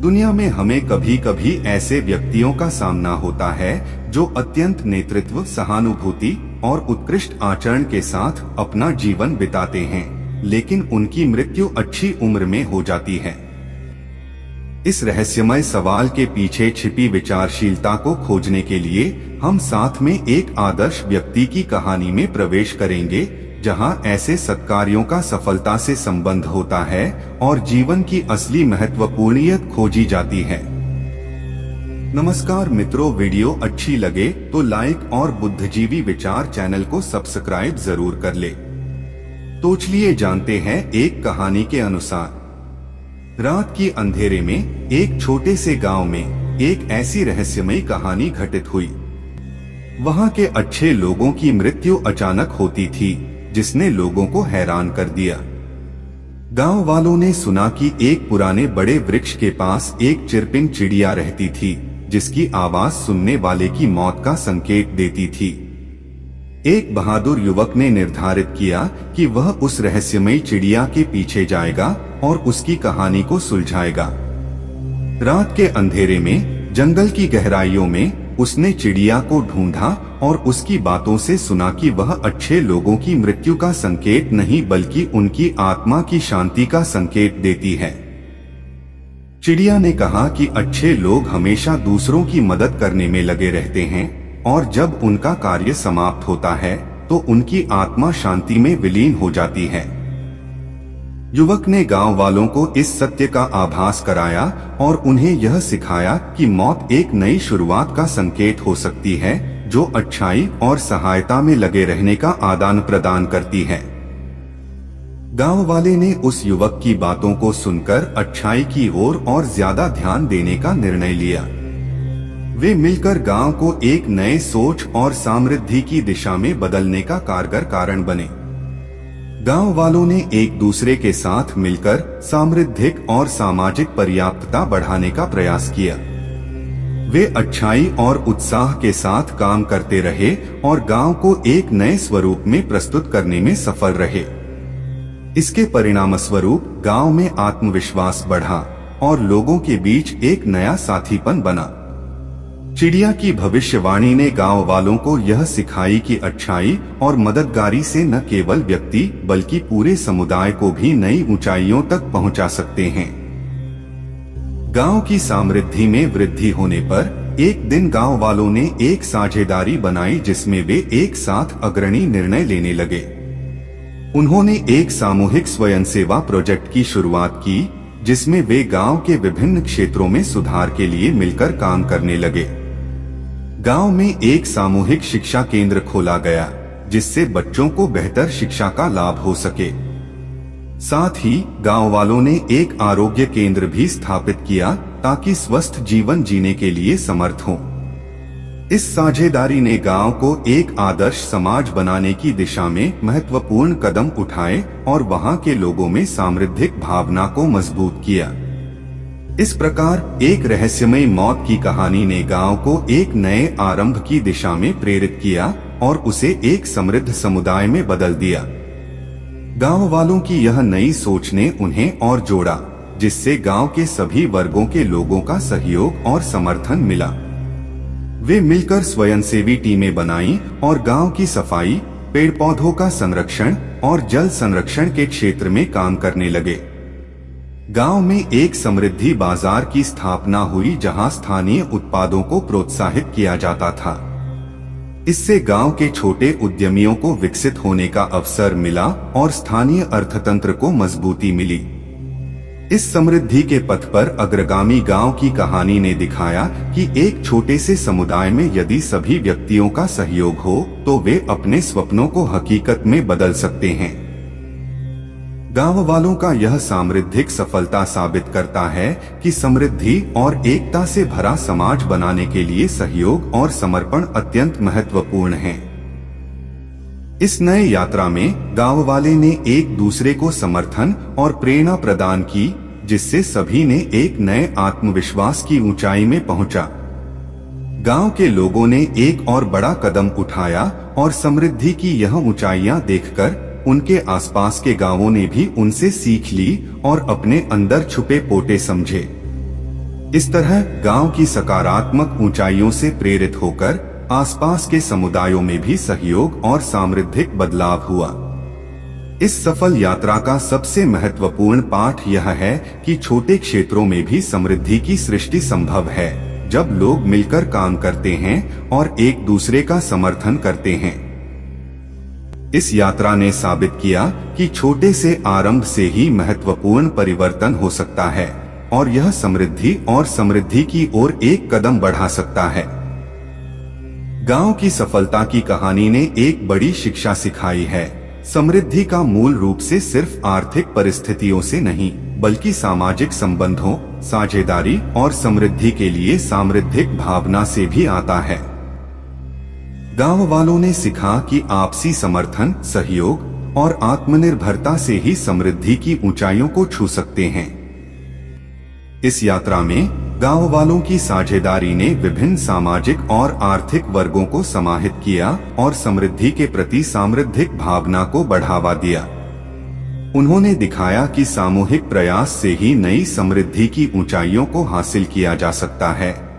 दुनिया में हमें कभी कभी ऐसे व्यक्तियों का सामना होता है जो अत्यंत नेतृत्व, सहानुभूति और उत्कृष्ट आचरण के साथ अपना जीवन बिताते हैं, लेकिन उनकी मृत्यु अच्छी उम्र में हो जाती है। इस रहस्यमय सवाल के पीछे छिपी विचारशीलता को खोजने के लिए हम साथ में एक आदर्श व्यक्ति की कहानी में प्रवेश करेंगे, जहां ऐसे सत्कार्यों का सफलता से संबंध होता है और जीवन की असली महत्वपूर्णियत खोजी जाती है। नमस्कार मित्रों, वीडियो अच्छी लगे तो लाइक और बुद्धिजीवी विचार चैनल को सब्सक्राइब जरूर कर ले। तो चलिए जानते हैं एक कहानी के अनुसार। रात की अंधेरे में एक छोटे से गांव में एक ऐसी रहस्यमयी कहानी घटित हुई। वहां के अच्छे लोगों की मृत्यु अचानक होती थी, जिसने लोगों को हैरान कर दिया। गांव वालों ने सुना कि एक पुराने बड़े वृक्ष के पास एक चिरपिंग चिड़िया रहती थी, जिसकी आवाज सुनने वाले की मौत का संकेत देती थी। एक बहादुर युवक ने निर्धारित किया कि वह उस रहस्यमयी चिड़िया के पीछे जाएगा और उसकी कहानी को सुलझाएगा। रात के अंधेरे में जंगल की गहराइयों में उसने चिड़िया को ढूंढा और उसकी बातों से सुना कि वह अच्छे लोगों की मृत्यु का संकेत नहीं बल्कि उनकी आत्मा की शांति का संकेत देती है। चिड़िया ने कहा कि अच्छे लोग हमेशा दूसरों की मदद करने में लगे रहते हैं और जब उनका कार्य समाप्त होता है तो उनकी आत्मा शांति में विलीन हो जाती है। युवक ने गांव वालों को इस सत्य का आभास कराया और उन्हें यह सिखाया कि मौत एक नई शुरुआत का संकेत हो सकती है, जो अच्छाई और सहायता में लगे रहने का आदान प्रदान करती है। गांव वाले ने उस युवक की बातों को सुनकर अच्छाई की ओर और ज्यादा ध्यान देने का निर्णय लिया। वे मिलकर गांव को एक नए सोच और समृद्धि की दिशा में बदलने का कारगर कारण बने। गांव वालों ने एक दूसरे के साथ मिलकर सामृद्धिक और सामाजिक पर्याप्तता बढ़ाने का प्रयास किया। वे अच्छाई और उत्साह के साथ काम करते रहे और गांव को एक नए स्वरूप में प्रस्तुत करने में सफल रहे। इसके परिणामस्वरूप गांव में आत्मविश्वास बढ़ा और लोगों के बीच एक नया साथीपन बना। चिड़िया की भविष्यवाणी ने गांव वालों को यह सिखाई कि अच्छाई और मददगारी से न केवल व्यक्ति बल्कि पूरे समुदाय को भी नई ऊंचाइयों तक पहुंचा सकते हैं। गांव की समृद्धि में वृद्धि होने पर एक दिन गांव वालों ने एक साझेदारी बनाई, जिसमें वे एक साथ अग्रणी निर्णय लेने लगे। उन्होंने एक सामूहिक स्वयंसेवा प्रोजेक्ट की शुरुआत की, जिसमें वे गांव के विभिन्न क्षेत्रों में सुधार के लिए मिलकर काम करने लगे। गांव में एक सामूहिक शिक्षा केंद्र खोला गया, जिससे बच्चों को बेहतर शिक्षा का लाभ हो सके। साथ ही गांव वालों ने एक आरोग्य केंद्र भी स्थापित किया ताकि स्वस्थ जीवन जीने के लिए समर्थ हों। इस साझेदारी ने गांव को एक आदर्श समाज बनाने की दिशा में महत्वपूर्ण कदम उठाए और वहां के लोगों में समृद्धिक भावना को मजबूत किया। इस प्रकार एक रहस्यमय मौत की कहानी ने गांव को एक नए आरंभ की दिशा में प्रेरित किया और उसे एक समृद्ध समुदाय में बदल दिया। गांव वालों की यह नई सोच ने उन्हें और जोड़ा, जिससे गांव के सभी वर्गों के लोगों का सहयोग और समर्थन मिला। वे मिलकर स्वयंसेवी टीमें बनाईं और गांव की सफाई, पेड़ पौधों का संरक्षण और जल संरक्षण के क्षेत्र में काम करने लगे। गांव में एक समृद्धि बाजार की स्थापना हुई, जहां स्थानीय उत्पादों को प्रोत्साहित किया जाता था। इससे गांव के छोटे उद्यमियों को विकसित होने का अवसर मिला और स्थानीय अर्थतंत्र को मजबूती मिली। इस समृद्धि के पथ पर अग्रगामी गांव की कहानी ने दिखाया कि एक छोटे से समुदाय में यदि सभी व्यक्तियों का सहयोग हो तो वे अपने सपनों को हकीकत में बदल सकते हैं। गांव वालों का यह समृद्धिक सफलता साबित करता है कि समृद्धि और एकता से भरा समाज बनाने के लिए सहयोग और समर्पण अत्यंत महत्वपूर्ण है। इस नए यात्रा में गांव वाले ने एक दूसरे को समर्थन और प्रेरणा प्रदान की, जिससे सभी ने एक नए आत्मविश्वास की ऊंचाई में पहुंचा। गांव के लोगों ने एक और बड़ा कदम उठाया और समृद्धि की यह ऊंचाइयां देखकर उनके आसपास के गांवों ने भी उनसे सीख ली और अपने अंदर छुपे पोटे समझे। इस तरह गांव की सकारात्मक ऊंचाइयों से प्रेरित होकर आसपास के समुदायों में भी सहयोग और समृद्धिक बदलाव हुआ। इस सफल यात्रा का सबसे महत्वपूर्ण पाठ यह है कि छोटे क्षेत्रों में भी समृद्धि की सृष्टि संभव है, जब लोग मिलकर काम करते हैं और एक दूसरे का समर्थन करते हैं। इस यात्रा ने साबित किया कि छोटे से आरंभ से ही महत्वपूर्ण परिवर्तन हो सकता है और यह समृद्धि की ओर एक कदम बढ़ा सकता है। गांव की सफलता की कहानी ने एक बड़ी शिक्षा सिखाई है। समृद्धि का मूल रूप से सिर्फ आर्थिक परिस्थितियों से नहीं, बल्कि सामाजिक संबंधों, साझेदारी और समृद्धि के लिए सामृद्धिक भावना से भी आता है। गांव वालों ने सीखा कि आपसी समर्थन, सहयोग और आत्मनिर्भरता से ही समृद्धि की ऊंचाइयों को छू सकते हैं। इस यात्रा में गांव वालों की साझेदारी ने विभिन्न सामाजिक और आर्थिक वर्गों को समाहित किया और समृद्धि के प्रति सामृद्धिक भावना को बढ़ावा दिया। उन्होंने दिखाया कि सामूहिक प्रयास से ही नई समृद्धि की ऊंचाइयों को हासिल किया जा सकता है।